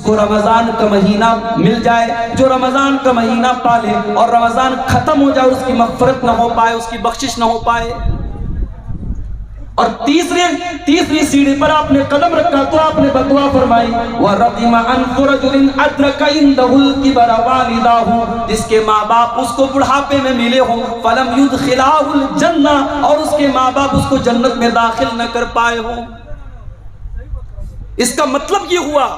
کو رمضان کا مہینہ مل جائے، جو رمضان کا مہینہ پالے اور رمضان ختم ہو جائے، اس کی مغفرت نہ ہو پائے، اس کی بخشش نہ ہو پائے۔ اور تیسری سیڑھی پر آپ نے قدم رکھا تو آپ نے بدعا فرمائی وَرَغِمَ عَنْفُ رَجُلٍ أَدْرَكَ عِنْدَهُ الْكِبَرَ وَالِدَاهُ، جس کے ماں باپ اس کو بڑھاپے میں ملے ہوں، فَلَمْ يُدْخِلَاهُ الْجَنَّةَ، اور اس کے ماں باپ اس کو جنت میں داخل نہ کر پائے ہوں۔ اس کا مطلب یہ ہوا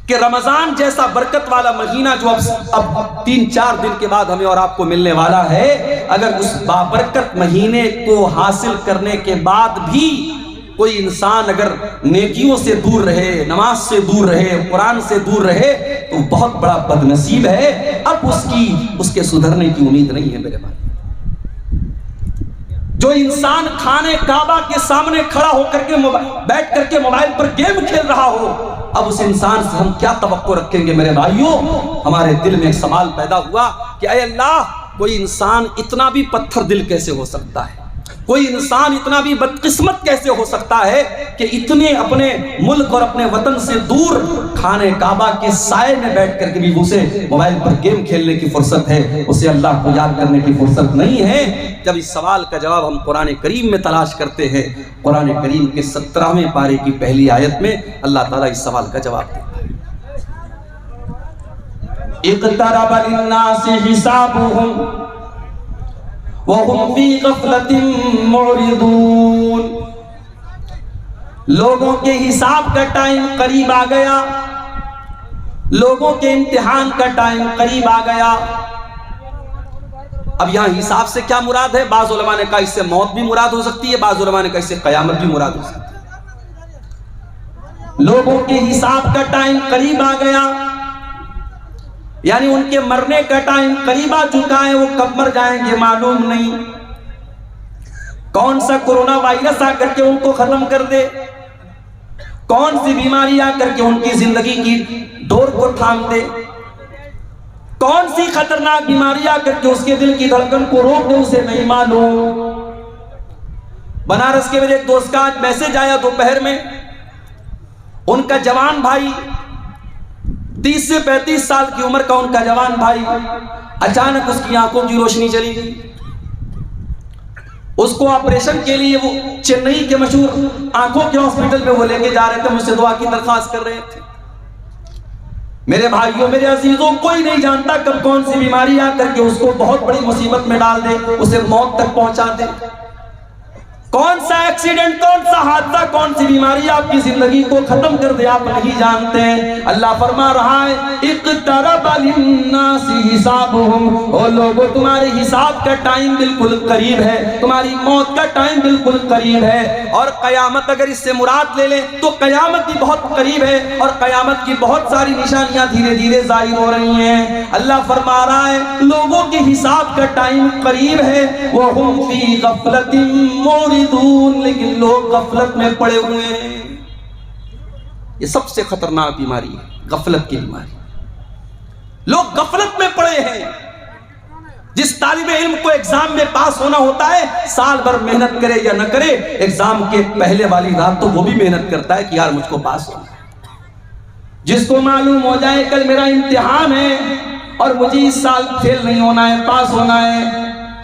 کہ رمضان جیسا برکت والا مہینہ جو اب 3-4 دن کے بعد ہمیں اور آپ کو ملنے والا ہے، اگر اس بابرکت مہینے کو حاصل کرنے کے بعد بھی کوئی انسان اگر نیکیوں سے دور رہے، نماز سے دور رہے، قرآن سے دور رہے، تو بہت بڑا بد نصیب ہے۔ اب اس کے سدھرنے کی امید نہیں ہے میرے بھائی۔ جو انسان خانے کعبہ کے سامنے کھڑا ہو کر کے بیٹھ کر کے موبائل پر گیم کھیل رہا ہو، اب اس انسان سے ہم کیا توقع رکھیں گے میرے بھائیوں؟ ہمارے دل میں ایک سوال پیدا ہوا کہ اے اللہ، کوئی انسان اتنا بھی پتھر دل کیسے ہو سکتا ہے؟ کوئی انسان اتنا بھی بدقسمت کیسے ہو سکتا ہے کہ اتنے اپنے ملک اور اپنے وطن سے دور خانے کعبہ کے سائے میں بیٹھ کر کے بھی اسے موبائل پر گیم کھیلنے کی فرصت ہے، اسے اللہ کو یاد کرنے کی فرصت نہیں ہے؟ جب اس سوال کا جواب ہم قرآن کریم میں تلاش کرتے ہیں، قرآن کریم کے 17ویں پارے کی پہلی آیت میں اللہ تعالیٰ اس سوال کا جواب دیتا ہے۔ اقترب للناس حسابهم وهم في غفلة معرضون، لوگوں کے حساب کا ٹائم قریب آ گیا، لوگوں کے امتحان کا ٹائم قریب آ گیا۔ اب یہاں حساب سے کیا مراد ہے؟ بعض علماء نے کہا اس سے موت بھی مراد ہو سکتی ہے، بعض علماء نے کہا اس سے قیامت بھی مراد ہو سکتی ہے۔ لوگوں کے حساب کا ٹائم قریب آ گیا، یعنی ان کے مرنے کا ٹائم قریب آ چکا ہے، وہ کب مر جائیں گے معلوم نہیں۔ کون سا کورونا وائرس آ کر کے ان کو ختم کر دے، کون سی بیماری آ کر کے ان کی زندگی کی ڈور کو تھام دے، کون سی خطرناک بیماری آ کر کے اس کے دل کی دھڑکن کو روک دے، اسے نہیں معلوم۔ بنارس کے میرے ایک دوست کا آج میسج آیا دوپہر میں، ان کا جوان بھائی 30 سے 35 سال کی عمر کا ان کا جوان بھائی، اچانک اس کی آنکھوں کی روشنی چلی گئی۔ اس کو آپریشن کے لیے وہ چنئی کے مشہور آنکھوں کے ہاسپٹل میں وہ لے کے جا رہے تھے، مجھ سے دعا کی درخواست کر رہے تھے۔ میرے بھائیوں، میرے عزیزوں، کوئی نہیں جانتا کب کون سی بیماری آ کر کے اس کو بہت بڑی مصیبت میں ڈال دے، اسے موت تک پہنچا دے۔ کون سا ایکسیڈنٹ، کون سا حادثہ، کون سی بیماری آپ کی زندگی کو ختم کر دے، آپ نہیں جانتے ہیں۔ اللہ فرما رہا ہے اقترب للناس حسابهم، او لوگوں تمہارے حساب کا ٹائم بالکل قریب ہے، تمہاری موت کا ٹائم بالکل قریب ہے۔ اور قیامت اگر اس سے مراد لے لیں تو قیامت بھی بہت قریب ہے، اور قیامت کی بہت ساری نشانیاں دھیرے دھیرے ظاہر ہو رہی ہیں۔ اللہ فرما رہا ہے لوگوں کے حساب کا ٹائم قریب ہے، وَهُمْ فِي غَفْلَةٍ مُعْرِضُونَ، لیکن لوگ غفلت میں پڑے ہوئے ہیں۔ یہ سب سے خطرناک بیماری ہے، غفلت کی بیماری۔ لوگ غفلت میں پڑے ہیں۔ جس طالب علم کو ایگزام میں پاس ہونا ہوتا ہے، سال بھر محنت کرے یا نہ کرے، ایگزام کے پہلے والی رات تو وہ بھی محنت کرتا ہے کہ یار مجھ کو پاس ہونا ہے۔ جس کو معلوم ہو جائے کل میرا امتحان ہے اور مجھے اس سال فیل نہیں ہونا ہے، پاس ہونا ہے،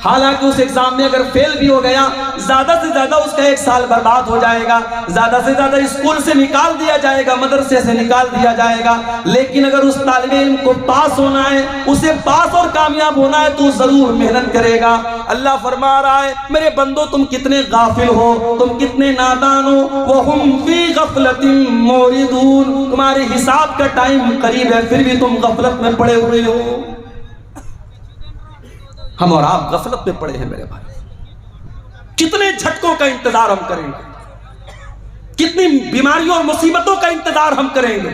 حالانکہ اس ایگزام میں اگر فیل بھی ہو گیا، زیادہ سے زیادہ اس کا 1 سال برباد ہو جائے گا، زیادہ سے زیادہ اسکول سے نکال دیا جائے گا، مدرسے سے نکال دیا جائے گا۔ لیکن اگر اس طالب علم کو پاس ہونا ہے، اسے پاس اور کامیاب ہونا ہے، تو ضرور محنت کرے گا۔ اللہ فرما رہا ہے میرے بندو، تم کتنے غافل ہو، تم کتنے نادان ہو۔ وَهُمْ فِي غَفْلَةٍ مُعْرِضُونَ، تمہارے حساب کا ٹائم قریب ہے، پھر بھی تم غفلت میں پڑے ہوئے ہو۔ ہم اور آپ غفلت میں پڑے ہیں میرے بھائی۔ کتنے جھٹکوں کا انتظار ہم کریں گے، کتنی بیماریوں اور مصیبتوں کا انتظار ہم کریں گے،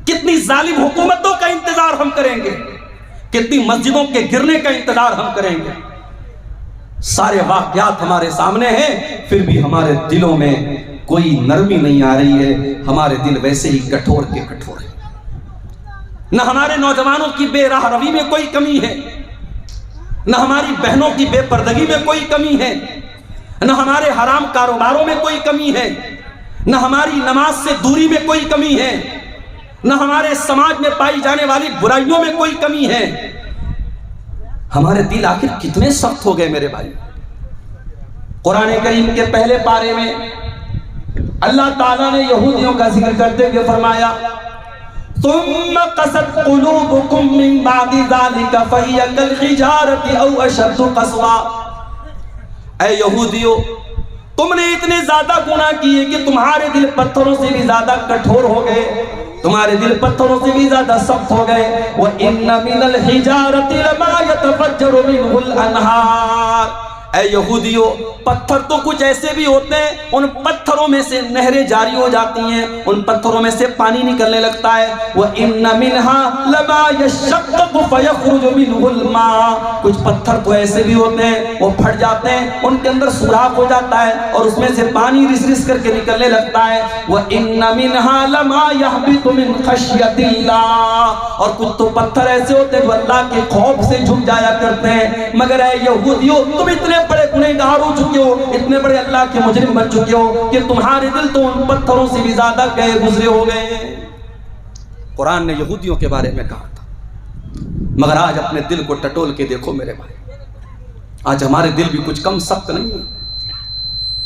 کتنی ظالم حکومتوں کا انتظار ہم کریں گے، کتنی مسجدوں کے گرنے کا انتظار ہم کریں گے۔ سارے واقعات ہمارے سامنے ہیں، پھر بھی ہمارے دلوں میں کوئی نرمی نہیں آ رہی ہے، ہمارے دل ویسے ہی کٹھور کے کٹھور ہیں۔ نہ ہمارے نوجوانوں کی بے راہ روی میں کوئی کمی ہے، نہ ہماری بہنوں کی بے پردگی میں کوئی کمی ہے، نہ ہمارے حرام کاروباروں میں کوئی کمی ہے، نہ ہماری نماز سے دوری میں کوئی کمی ہے، نہ ہمارے سماج میں پائی جانے والی برائیوں میں کوئی کمی ہے. ہمارے دل آخر کتنے سخت ہو گئے میرے بھائی. قرآن کریم کے پہلے پارے میں اللہ تعالیٰ نے یہودیوں کا ذکر کرتے ہوئے فرمایا ثم قست قلوبكم من بعد ذلك فهي كالحجارة او اشد قسوا. اے یہودیو، تم نے اتنے زیادہ گناہ کیے کہ تمہارے دل پتھروں سے بھی زیادہ کٹھور ہو گئے، تمہارے دل پتھروں سے بھی زیادہ سخت ہو گئے. وَإِنَّ مِنَ الْحِجَارَةِ لَمَا يَتَفَجَّرُ مِنْهُ الْأَنْهَارُ. اے یہودیو، پتھر تو کچھ ایسے بھی ہوتے ہیں ان پتھروں میں سے نہریں جاری ہو جاتی ہیں، ان پتھروں میں سے پانی نکلنے لگتا ہے. وَإِنَّ مِنْهَا لَمَا يَشَّقَّقُ فَيَخْرُجُ مِنْهُ الْمَاءُ. کچھ پتھر تو ایسے بھی ہوتے ہیں وہ پھٹ جاتے ہیں، ان کے اندر سوراخ ہو جاتا ہے اور اس میں سے پانی رس رس کر کے نکلنے لگتا ہے. وَإِنَّ مِنْهَا لَمَا يَهْبِطُ مِنْ خَشْيَةِ اللَّهِ. اور کچھ تو پتھر ایسے ہوتے ہیں جو اللہ کے خوف سے جھک جایا کرتے ہیں. مگر اے یہودیو، تم اتنے بڑے گنہگار ہو چکے ہو، اتنے بڑے اللہ کے مجرم بن چکے ہو کہ تمہارے دل تو ان پتھروں سے بھی زیادہ گئے گزرے ہو گئے. قرآن نے یہودیوں کے بارے میں کہا تھا. مگر آج اپنے دل کو ٹٹول کے دیکھو میرے بھائی، آج ہمارے دل بھی کچھ کم سخت نہیں ہے.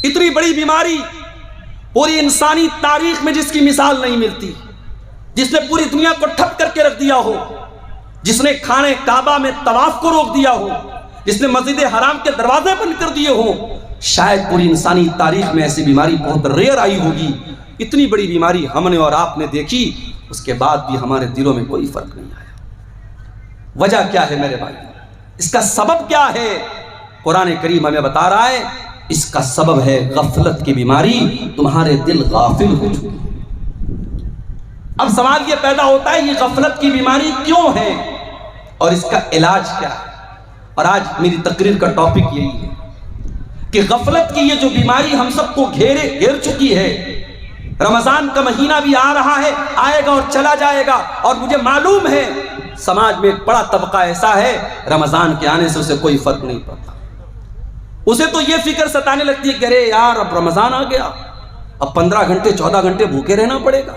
اتنی بڑی بیماری پوری انسانی تاریخ میں جس کی مثال نہیں ملتی، جس نے پوری دنیا کو ٹھپ کر کے رکھ دیا ہو، جس نے خانہ کعبہ میں طواف کو روک دیا ہو، جس نے مسجد حرام کے دروازے بند کر دیے ہوں. شاید پوری انسانی تاریخ میں ایسی بیماری بہت ریئر آئی ہوگی. اتنی بڑی بیماری ہم نے اور آپ نے دیکھی، اس کے بعد بھی ہمارے دلوں میں کوئی فرق نہیں آیا. وجہ کیا ہے میرے بھائی؟ اس کا سبب کیا ہے؟ قرآن کریم ہمیں بتا رہا ہے اس کا سبب ہے غفلت کی بیماری. تمہارے دل غافل ہو چکے. اب سوال یہ پیدا ہوتا ہے یہ غفلت کی بیماری کیوں ہے اور اس کا علاج کیا ہے؟ اور آج میری تقریر کا ٹاپک یہی ہے کہ غفلت کی یہ جو بیماری ہم سب کو گھیر چکی ہے. رمضان کا مہینہ بھی آ رہا ہے، آئے گا اور چلا جائے گا، اور مجھے معلوم ہے سماج میں ایک بڑا طبقہ ایسا ہے رمضان کے آنے سے اسے کوئی فرق نہیں پڑتا. اسے تو یہ فکر ستانے لگتی ہے کہ ارے یار اب رمضان آ گیا، اب 15 گھنٹے 14 گھنٹے بھوکے رہنا پڑے گا،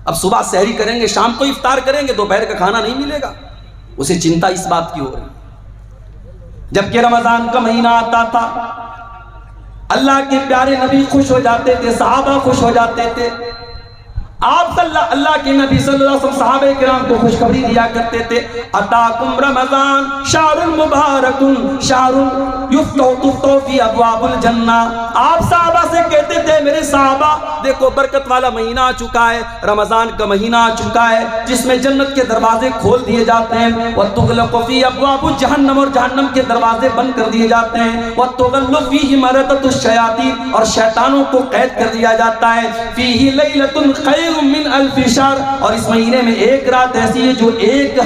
اب صبح سحری کریں گے، شام کو افطار کریں گے، دوپہر کا کھانا نہیں ملے گا. اسے چنتا اس بات کی ہو رہی. جبکہ رمضان کا مہینہ آتا تھا اللہ کے پیارے نبی خوش ہو جاتے تھے، صحابہ خوش ہو جاتے تھے. آپ اللہ کے نبی صلی اللہ علیہ وسلم صحابہ کرام کو خوشخبری دیا کرتے تھے اتاکم رمضان شہر مبارک شہر یفتح فی ابواب الجنہ. آپ صحابہ سے کہتے تھے میرے صحابہ دیکھو برکت والا مہینہ آ چکا ہے، رمضان کا مہینہ آ چکا ہے جس میں جنت کے دروازے کھول دیے جاتے ہیں، وتغلق فی ابواب جہنم، اور جہنم کے دروازے بند کر دیے جاتے ہیں، وتغل فیہ مردۃ الشیاطین، اور شیطانوں کو قید کر دیا جاتا ہے. فیہ لیلۃ خیر من الف شہر، اور اس مہینے میں ایک رات ایسی ہے جو ایک